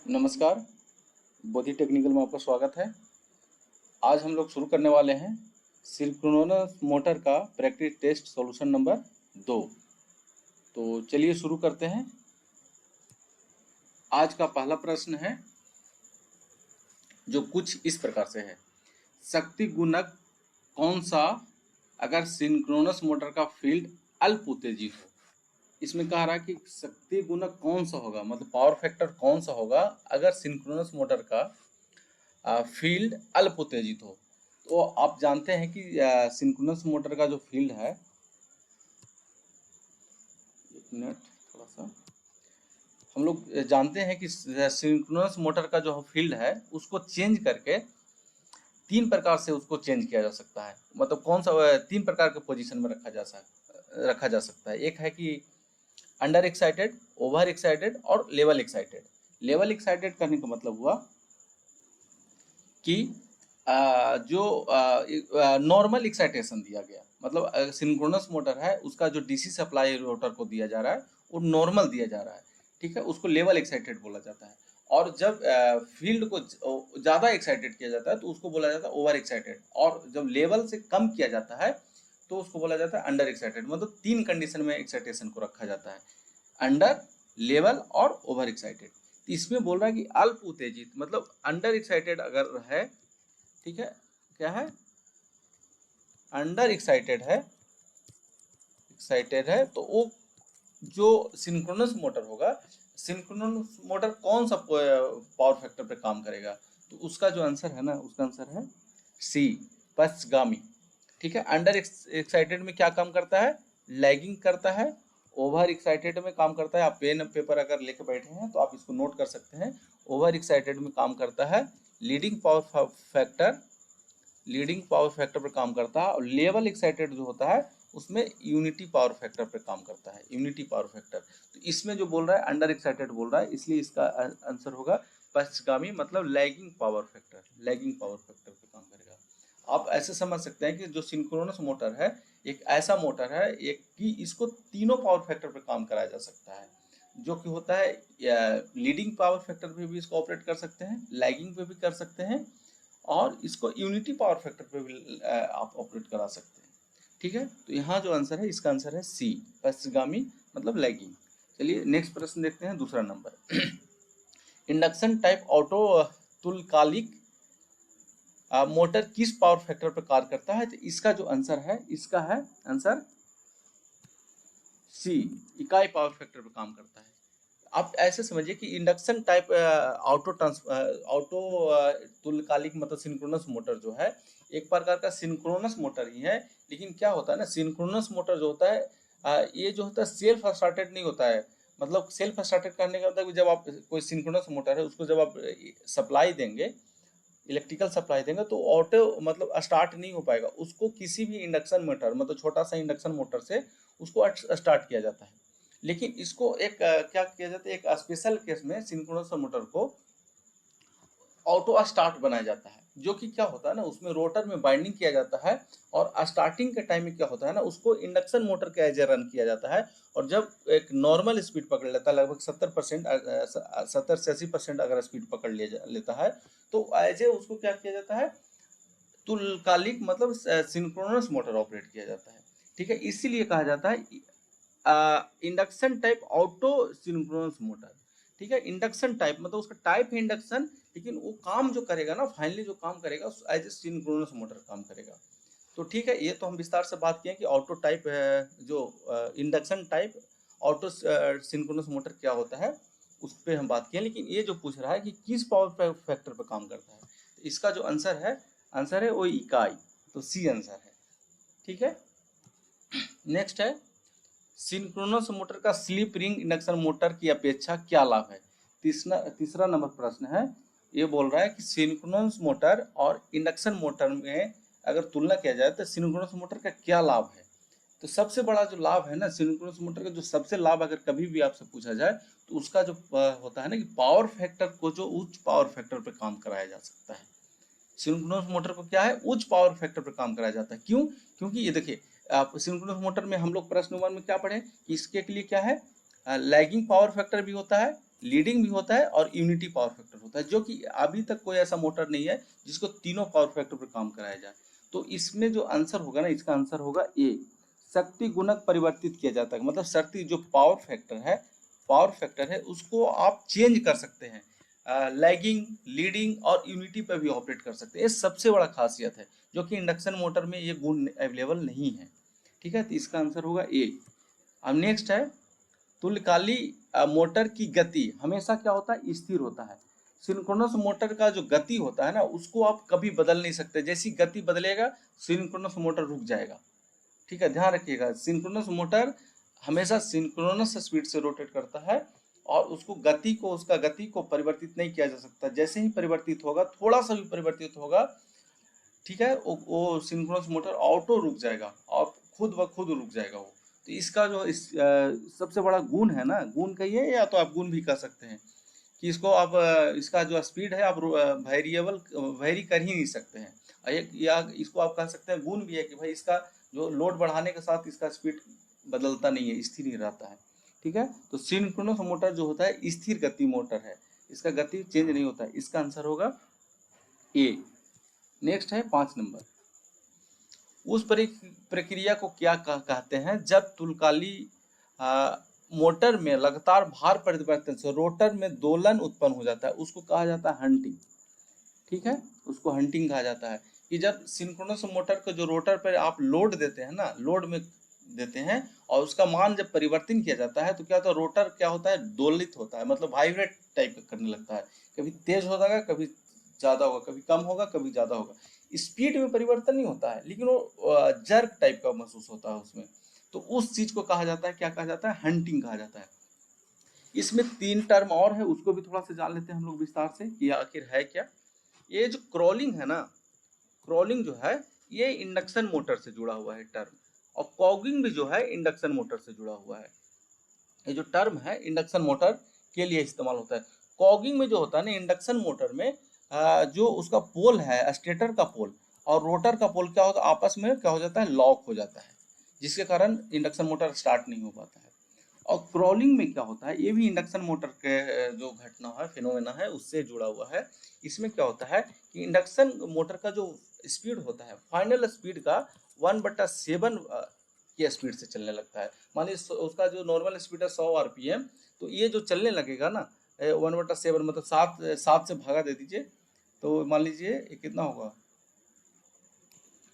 नमस्कार, बोधि टेक्निकल में आपका स्वागत है। आज हम लोग शुरू करने वाले हैं सिंक्रोनस मोटर का प्रैक्टिस टेस्ट सॉल्यूशन नंबर 2। तो चलिए शुरू करते हैं। आज का पहला प्रश्न है जो कुछ इस प्रकार से है। शक्ति गुणक कौन सा अगर सिंक्रोनस मोटर का फील्ड अल्प उत्तेजित हो। इसमें कह रहा है कि शक्ति गुणक कौन सा होगा, मतलब पावर फैक्टर कौन सा होगा अगर सिंक्रोनस मोटर का फील्ड अल्प उत्तेजित हो। तो आप जानते हैं कि सिंक्रोनस मोटर का जो फील्ड है, एक मिनट थोड़ा सा, हम लोग जानते हैं कि सिंक्रोनस मोटर का जो फील्ड है उसको चेंज करके तीन प्रकार से उसको चेंज किया जा सकता है। मतलब कौन सा तीन प्रकार के पोजीशन में रखा जा सकता है। एक है कि अंडर एक्साइटेड, ओवर एक्साइटेड और लेवल एक्साइटेड। लेवल एक्साइटेड करने का मतलब हुआ कि जो नॉर्मल एक्साइटेशन दिया गया, मतलब सिंक्रोनस मोटर है उसका जो डीसी सप्लाई रोटर को दिया जा रहा है वो नॉर्मल दिया जा रहा है, ठीक है, उसको लेवल एक्साइटेड बोला जाता है। और जब फील्ड को ज़्यादा एक्साइटेड किया जाता है तो उसको बोला जाता है ओवर एक्साइटेड, और जब लेवल से कम किया जाता है तो उसको बोला जाता है अंडर एक्साइटेड। मतलब तीन कंडीशन में एक्साइटेशन को रखा जाता है, अंडर, लेवल और ओवर एक्साइटेड। तो इसमें बोल रहा है कि अल्प उत्तेजित, मतलब अंडर एक्साइटेड अगर है, ठीक है, क्या है, अंडर एक्साइटेड है तो वो जो सिंक्रोनस मोटर होगा, सिंक्रोनस मोटर कौन सा पावर फैक्टर पे काम करेगा। तो उसका जो आंसर है ना, उसका आंसर है सी, पश्चगामी। ठीक है, अंडर एक्साइटेड में क्या काम करता है, लैगिंग करता है। ओवर एक्साइटेड में काम करता है, आप पेन पेपर अगर लेके बैठे हैं तो आप इसको नोट कर सकते हैं। ओवर एक्साइटेड में काम करता है लीडिंग पावर फैक्टर पर काम करता है। और लेवल एक्साइटेड जो होता है उसमें यूनिटी पावर फैक्टर पर काम करता है, यूनिटी पावर फैक्टर। तो इसमें जो बोल रहा है अंडर एक्साइटेड बोल रहा है, इसलिए इसका आंसर होगा पश्चगामी, मतलब लैगिंग पावर फैक्टर पे काम करेगा। आप ऐसे समझ सकते हैं कि जो सिंक्रोनस मोटर है एक ऐसा मोटर है एक कि इसको तीनों पावर फैक्टर पे काम कराया जा सकता है, जो कि होता है लीडिंग पावर फैक्टर पे भी इसको ऑपरेट कर सकते हैं, लैगिंग पे भी कर सकते हैं, और इसको यूनिटी पावर फैक्टर पे भी आप ऑपरेट करा सकते हैं। ठीक है, तो यहाँ जो आंसर है इसका आंसर है सी, पश्चगामी मतलब लैगिंग। चलिए नेक्स्ट प्रश्न देखते हैं, दूसरा नंबर। इंडक्शन टाइप ऑटो तुल्यकालिक मोटर किस पावर फैक्टर पर कार्य करता है। तो इसका जो आंसर है, इसका है आंसर सी, इकाई पावर फैक्टर पर काम करता है। आप ऐसे समझिए कि इंडक्शन टाइप ऑटो तुल्यकालिक मतलब सिंक्रोनस मोटर जो है एक प्रकार का सिंक्रोनस मोटर ही है। लेकिन क्या होता है ना, सिंक्रोनस मोटर जो होता है ये जो होता है सेल्फ स्टार्टेड नहीं होता है। मतलब सेल्फ स्टार्टेड करने का मतलब जब आप कोई सिंक्रोनस मोटर है उसको जब आप सप्लाई देंगे, इलेक्ट्रिकल सप्लाई देंगे, तो ऑटो मतलब स्टार्ट नहीं हो पाएगा। उसको किसी भी इंडक्शन मोटर, मतलब छोटा सा इंडक्शन मोटर से उसको स्टार्ट किया जाता है। लेकिन इसको एक क्या किया जाता है, एक स्पेशल केस में सिंक्रोनस मोटर को ऑटो स्टार्ट बनाया जाता है, जो कि क्या होता है ना, उसमें रोटर में बाइंडिंग किया जाता है, और स्टार्टिंग के टाइम में क्या होता है ना, उसको इंडक्शन मोटर के एज ए रन किया जाता है। और जब एक नॉर्मल स्पीड पकड़ लेता है, लगभग 70% से 80% अगर स्पीड पकड़ लेता है, तो एज ए उसको क्या किया जाता है, तुल्यकालिक मतलब सिंक्रोनस मोटर ऑपरेट किया जाता है। ठीक है, इसीलिए कहा जाता है induction type auto synchronous motor. ठीक है, इंडक्शन टाइप मतलब उसका टाइप है इंडक्शन, लेकिन वो काम जो करेगा ना, फाइनली जो काम करेगा एज ए सिंक्रोनस मोटर काम करेगा। तो ठीक है, ये तो हम विस्तार से बात किए कि ऑटो टाइप जो induction type auto synchronous motor क्या होता है उस पर हम बात किए। लेकिन ये जो पूछ रहा है कि किस पावर फैक्टर पर काम करता है, तो इसका जो आंसर है वो इकाई, तो सी आंसर है। ठीक है, नेक्स्ट है सिंक्रोनस मोटर का स्लिप रिंग इंडक्शन मोटर की अपेक्षा क्या लाभ है। तीसरा नंबर प्रश्न है। ये बोल रहा है कि सिंक्रोनस मोटर और इंडक्शन मोटर में अगर तुलना किया जाए तो सिंक्रोनस मोटर का क्या लाभ है। तो सबसे बड़ा जो लाभ है ना सिंक्रोनस मोटर का, जो सबसे लाभ अगर कभी भी आपसे पूछा जाए तो उसका जो होता है ना कि पावर फैक्टर को जो उच्च पावर फैक्टर पर काम कराया जा सकता है। सिंक्रोनस मोटर को क्या है, उच्च पावर फैक्टर पर काम कराया जाता है। क्यों? क्योंकि ये देखिए, आप सिंक्रोनस मोटर में हम लोग प्रश्न 1 में क्या पढ़े कि इसके लिए क्या है, लैगिंग पावर फैक्टर भी होता है, लीडिंग भी होता है और यूनिटी पावर फैक्टर होता है, जो कि अभी तक कोई ऐसा मोटर नहीं है जिसको तीनों पावर फैक्टर पर काम कराया जाए। तो इसमें जो आंसर होगा ना, इसका आंसर होगा ए, शक्ति गुणक परिवर्तित किया जाता है। मतलब शक्ति जो पावर फैक्टर है उसको आप चेंज कर सकते हैं, लैगिंग, लीडिंग और यूनिटी पर भी ऑपरेट कर सकते हैं। ये सबसे बड़ा खासियत है, जो कि इंडक्शन मोटर में ये गुण अवेलेबल नहीं है। ठीक है, तो इसका आंसर होगा ए। अब नेक्स्ट है, तुल्यकाली मोटर की गति हमेशा क्या होता है, स्थिर होता है। सिंक्रोनस मोटर का जो गति होता है ना, उसको आप कभी बदल नहीं सकते। जैसी गति बदलेगा सिंक्रोनस मोटर रुक जाएगा। ठीक है, ध्यान रखिएगा, सिंक्रोनस मोटर हमेशा सिंक्रोनस स्पीड से रोटेट करता है और उसका गति को परिवर्तित नहीं किया जा सकता। जैसे ही परिवर्तित होगा, थोड़ा सा भी परिवर्तित होगा, ठीक है, वो सिंक्रोनस मोटर ऑटो रुक जाएगा और खुद ब खुद रुक जाएगा वो। तो इसका जो सबसे बड़ा गुण है ना, गुण कहिए या तो आप गुण भी कह सकते हैं, कि इसको आप इसका जो स्पीड है आप वेरी कर ही नहीं सकते हैं। या इसको आप कह सकते हैं गुण भी है कि भाई इसका जो लोड बढ़ाने के साथ इसका स्पीड बदलता नहीं है, स्थिर ही रहता है। ठीक है, तो सिंक्रोनस मोटर जो होता है स्थिर गति मोटर है, इसका गति चेंज नहीं होता है। इसका आंसर होगा ए। नेक्स्ट है 5 नंबर, उस प्रक्रिया को क्या कहते हैं जब तुल्यकाली मोटर में लगातार भार परिवर्तन से रोटर में दोलन उत्पन्न हो जाता है, उसको कहा जाता है हंटिंग। ठीक है, उसको हंटिंग कहा जाता है। कि जब सिंक्रोनस मोटर को जो रोटर पर आप लोड देते हैं ना, लोड में देते हैं और उसका मान जब परिवर्तन किया जाता है तो क्या होता है, रोटर क्या होता है, दोलित होता है, मतलब वाइब्रेट टाइप का करने लगता है। कभी तेज होगा, कभी ज्यादा होगा, कभी कम होगा, कभी ज्यादा होगा। स्पीड में परिवर्तन नहीं होता है, लेकिन वो जर्क टाइप का महसूस होता है उसमें। तो उस चीज को कहा जाता है, क्या कहा जाता है, हंटिंग कहा जाता है। इसमें 3 टर्म और है, उसको भी थोड़ा सा जान लेते हैं हम लोग विस्तार से कि आखिर है क्या। ये जो क्रॉलिंग है ना, क्रॉलिंग जो है ये इंडक्शन मोटर से जुड़ा हुआ है टर्म, और कॉगिंग भी जो है इंडक्शन मोटर से जुड़ा हुआ है। ये जो टर्म है इंडक्शन मोटर के लिए इस्तेमाल होता है। कॉगिंग में जो होता है ना, इंडक्शन मोटर में जो उसका पोल है, स्टेटर का पोल और रोटर का पोल क्या होता है, आपस में क्या हो जाता है, लॉक हो जाता है, जिसके कारण इंडक्शन मोटर स्टार्ट नहीं हो पाता है। और क्रॉलिंग में क्या होता है, ये भी इंडक्शन मोटर के जो घटना है, फिनोमेना है, उससे जुड़ा हुआ है। इसमें क्या होता है कि इंडक्शन मोटर का जो स्पीड होता है, फाइनल स्पीड का 1/7 की स्पीड से चलने लगता है। मान लीजिए उसका जो नॉर्मल स्पीड है 100 आरपीएम, तो ये जो चलने लगेगा ना 1/7 मतलब 7 से भागा दे दीजिए, तो मान लीजिए ये कितना होगा,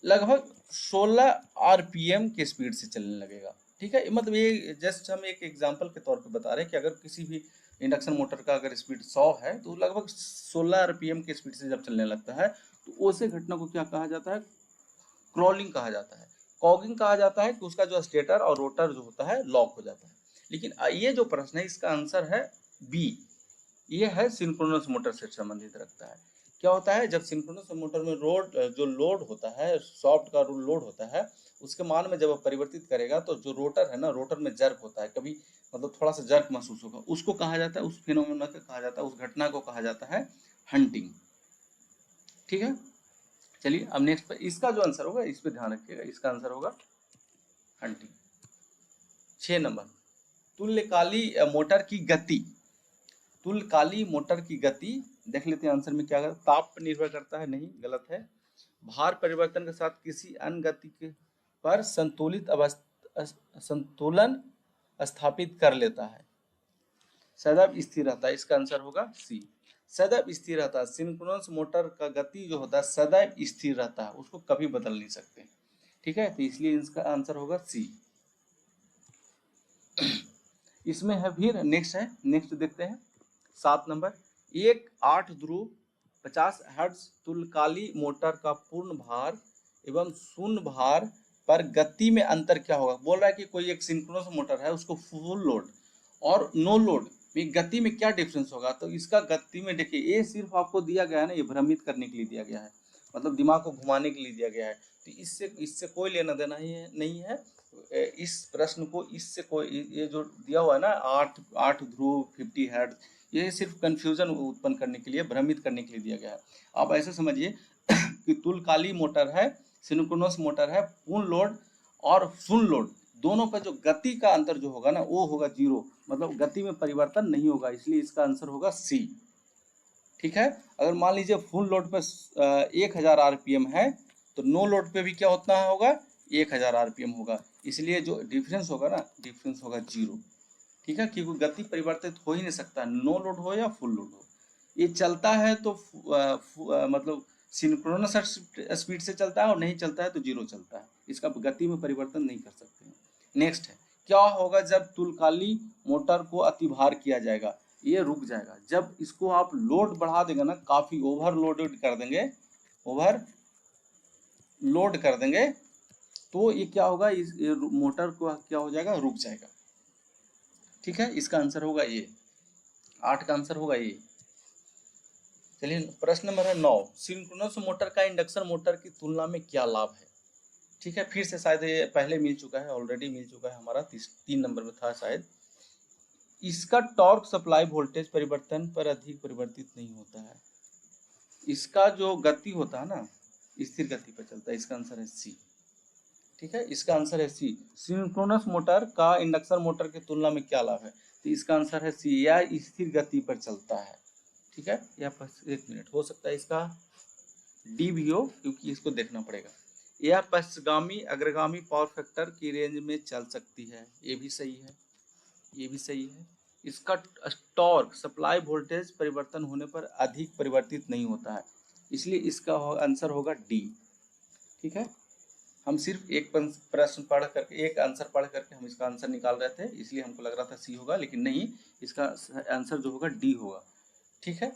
लगभग 16 आरपीएम के स्पीड से चलने लगेगा। ठीक है, मतलब ये जस्ट हम एक एग्जांपल के तौर पे बता रहे हैं कि अगर किसी भी इंडक्शन मोटर का अगर स्पीड 100 है तो लगभग 16 आरपीएम के स्पीड से जब चलने लगता है तो उसे घटना को क्या कहा जाता है, क्रॉलिंग कहा जाता है। कॉगिंग कहा जाता है कि उसका जो स्टेटर और रोटर जो होता है लॉक हो जाता है। लेकिन ये जो प्रश्न है इसका आंसर है बी, ये है सिंक्रोनस मोटर से संबंधित रखता है। क्या होता है, जब सिंक्रोनस मोटर में जो लोड होता है, सॉफ्ट का लोड होता है, उसके मान में जब परिवर्तित करेगा तो जो रोटर है ना, रोटर में जर्क होता है, कभी मतलब थोड़ा सा जर्क महसूस होगा, उसको कहा जाता है, उस फिनोमेना को कहा जाता है, उस घटना को कहा जाता है हंटिंग। ठीक है, चलिए अब नेक्स्ट पे इसका जो आंसर होगा इस पे ध्यान रखिएगा, इसका आंसर होगा हंटिंग। 6 नंबर, तुल्यकाली मोटर की गति। तुल्यकाली मोटर की गति देख लेते हैं आंसर में क्या है। ताप पर निर्भर करता है, नहीं, गलत है। भार परिवर्तन के साथ किसी अन्य गति के पर संतुलन स्थापित कर लेता है, सदैव स्थिर रहता है। इसका आंसर होगा सी, सदैव स्थिर रहता है। सिंक्रोनस मोटर का गति जो होता है सदैव स्थिर रहता है, उसको कभी बदल नहीं सकते। ठीक है, तो इसलिए इसका आंसर होगा सी। इसमें है फिर नेक्स्ट देखते हैं 7 नंबर, एक 8 ध्रुव 50 हर्ट्ज तुल्यकाली मोटर का पूर्ण भार एवं शून्य भार पर गति में अंतर क्या होगा। बोल रहा है कि कोई एक सिंक्रोनस मोटर है, उसको फुल लोड और नो लोड में गति में क्या डिफरेंस होगा। तो इसका गति में देखिए, ये सिर्फ आपको दिया गया है ना, ये भ्रमित करने के लिए दिया गया है, मतलब दिमाग को घुमाने के लिए दिया गया है। तो इससे कोई लेना देना ही नहीं है। इस प्रश्न को इससे कोई, ये जो दिया हुआ है ना 8 ध्रुव 50 हर्ट्ज, ये सिर्फ कंफ्यूजन उत्पन्न करने के लिए, भ्रमित करने के लिए दिया गया है। आप ऐसे समझिए कि तुल्यकाली मोटर है, सिंक्रोनस मोटर है, पूर्ण लोड और फुल लोड दोनों पर जो गति का अंतर जो होगा ना वो होगा 0, मतलब गति में परिवर्तन नहीं होगा, इसलिए इसका आंसर होगा सी। ठीक है, अगर मान लीजिए फुल लोड पे 1000 आरपीएम है तो नो लोड पे भी क्या होता होगा 1000 आरपीएम होगा, इसलिए जो डिफरेंस होगा ना डिफरेंस होगा 0। ठीक है, क्योंकि गति परिवर्तित हो ही नहीं सकता, नो लोड हो या फुल लोड हो। ये चलता है तो मतलब सिंक्रोनस स्पीड से चलता है और नहीं चलता है तो 0 चलता है, इसका गति में परिवर्तन नहीं कर सकते हैं। नेक्स्ट है, क्या होगा जब तुल्यकालिक मोटर को अतिभार किया जाएगा, ये रुक जाएगा। जब इसको आप लोड बढ़ा देंगे ना, काफी ओवरलोड कर देंगे, ओवर लोड कर देंगे तो ये क्या होगा, इस मोटर को क्या हो जाएगा, रुक जाएगा। ठीक है, इसका आंसर होगा ये, 8 का आंसर होगा ये। चलिए प्रश्न नंबर है 9, सिंक्रोनस मोटर का इंडक्शन मोटर की तुलना में क्या लाभ है। ठीक है, फिर से शायद ये पहले मिल चुका है, ऑलरेडी मिल चुका है हमारा, 3 नंबर में था शायद। इसका टॉर्क सप्लाई वोल्टेज परिवर्तन पर अधिक परिवर्तित नहीं होता है। इसका जो गति होता है ना स्थिर गति पर चलता है, इसका आंसर है सी। ठीक है, इसका आंसर है सी। सिंक्रोनस मोटर का इंडक्शन मोटर की तुलना में क्या लाभ है, तो इसका आंसर है सी, यह स्थिर गति पर चलता है। ठीक है, यह 1 मिनट हो सकता है इसका डी भी हो, क्योंकि इसको देखना पड़ेगा। यह पश्चगामी अग्रगामी पावर फैक्टर की रेंज में चल सकती है, ये भी सही है, ये भी सही है। इसका टॉर्क सप्लाई वोल्टेज परिवर्तन होने पर अधिक परिवर्तित नहीं होता है, इसलिए इसका आंसर होगा डी। ठीक है, हम सिर्फ एक प्रश्न पढ़ करके, एक आंसर पढ़ करके हम इसका आंसर निकाल रहे थे, इसलिए हमको लग रहा था सी होगा, लेकिन नहीं, इसका आंसर जो होगा डी होगा। ठीक है,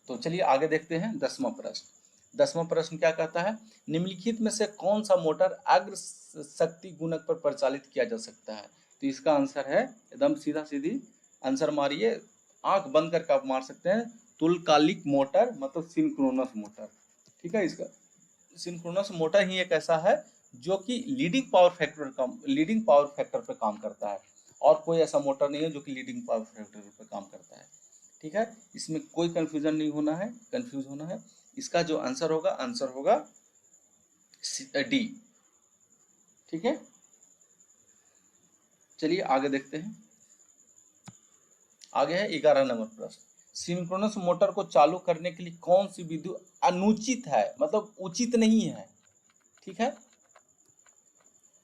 तो चलिए आगे देखते हैं 10वां प्रश्न। 10वां प्रश्न क्या कहता है, निम्नलिखित में से कौन सा मोटर अग्र शक्ति गुणक पर परिचालित किया जा सकता है, तो इसका आंसर है, एकदम सीधा सीधी आंसर मारिए, आंख बंद करके आप मार सकते हैं, तुल्यकालिक मोटर मतलब सिंक्रोनस मोटर। ठीक है, इसका सिंक्रोनस मोटर ही एक ऐसा है जो कि लीडिंग पावर फैक्टर पर काम करता है, और कोई ऐसा मोटर नहीं है जो कि लीडिंग पावर फैक्टर पर काम करता है। ठीक है, इसमें कोई कंफ्यूजन नहीं होना है, कंफ्यूज होना है। इसका जो आंसर होगा डी। ठीक है, चलिए आगे देखते हैं। आगे है 11 नंबर प्रश्न, सिंक्रोनस मोटर को चालू करने के लिए कौन सी विधि अनुचित है, मतलब उचित नहीं है। ठीक है,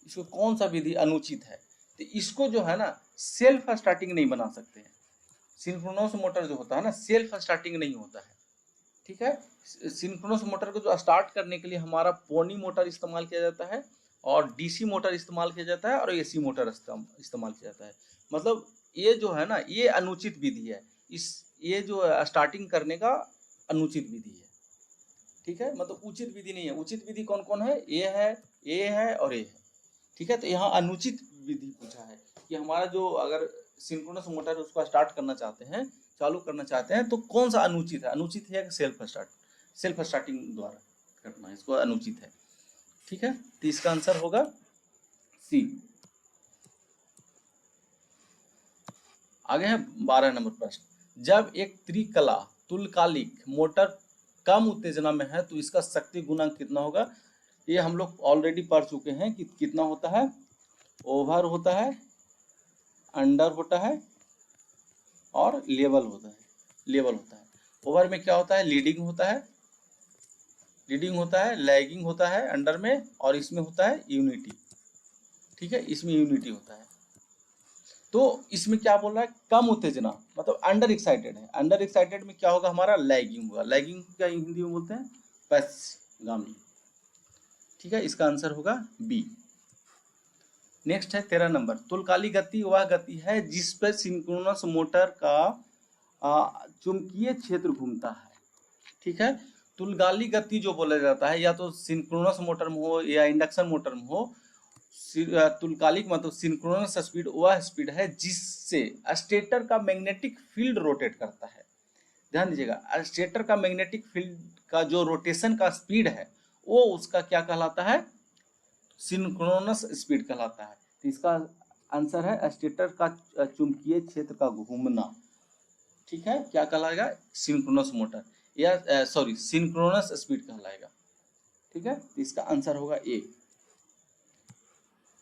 इसको कौन सा विधि अनुचित है, तो इसको जो है ना सेल्फ स्टार्टिंग नहीं बना सकते हैं। सिंक्रोनस मोटर जो होता है ना सेल्फ स्टार्टिंग नहीं होता है। ठीक है, सिंक्रोनस मोटर को जो स्टार्ट करने के लिए हमारा पोनी मोटर इस्तेमाल किया जाता है, और डीसी मोटर इस्तेमाल किया जाता है, और एसी मोटर इस्तेमाल किया जाता है। मतलब ये जो है ना ये अनुचित विधि है, ये जो स्टार्टिंग करने का अनुचित विधि है। ठीक है, मतलब उचित विधि नहीं है। उचित विधि कौन कौन है, ये है और ये है। ठीक है, तो यहाँ अनुचित विधि पूछा है कि हमारा जो अगर सिंक्रोनस मोटर उसको स्टार्ट करना चाहते हैं, चालू करना चाहते हैं, तो कौन सा अनुचित है। अनुचित है कि सेल्फ स्टार्टिंग द्वारा करना है, इसको अनुचित है। ठीक है, तो इसका आंसर होगा सी। आगे है 12 नंबर प्रश्न, जब एक त्रिकला तुल्यकालिक मोटर कम उत्तेजना में है तो इसका शक्ति गुणांक कितना होगा। ये हम लोग ऑलरेडी पढ़ चुके हैं कि कितना होता है, ओवर होता है, अंडर होता है और लेवल होता है। ओवर में क्या होता है, लीडिंग होता है, लैगिंग होता है अंडर में, और इसमें होता है यूनिटी। ठीक है, इसमें यूनिटी होता है। तो इसमें क्या बोल रहा है, कम उत्तेजना मतलब अंडर एक्साइटेड है। अंडर एक्साइटेड में क्या होगा, हमारा लैगिंग होगा। लैगिंग क्या हिंदी में बोलते हैं, पश्चगामी। ठीक है, इसका आंसर होगा बी। नेक्स्ट है 13 नंबर, तुल्यकालिक गति वह गति है जिस पर सिंक्रोनस मोटर का चुंबकीय क्षेत्र घूमता है। ठीक है, तुल्यकालिक गति जो बोला जाता है, या तो सिंक्रोनस मोटर में हो या इंडक्शन मोटर में हो, तुल्यकालिक मतलब सिंक्रोनस स्पीड वह स्पीड है जिससे स्टेटर का मैग्नेटिक फील्ड रोटेट करता है। ध्यान दीजिएगा, स्टेटर का मैग्नेटिक फील्ड का जो रोटेशन का स्पीड है वो उसका क्या कहलाता है, सिंक्रोनस स्पीड कहलाता है। तो इसका आंसर है स्टेटर का चुंबकीय क्षेत्र का घूमना। ठीक है, क्या कहलाएगा, सिंक्रोनस मोटर या सिंक्रोनस स्पीड कहलाएगा। ठीक है, तो इसका आंसर होगा ए।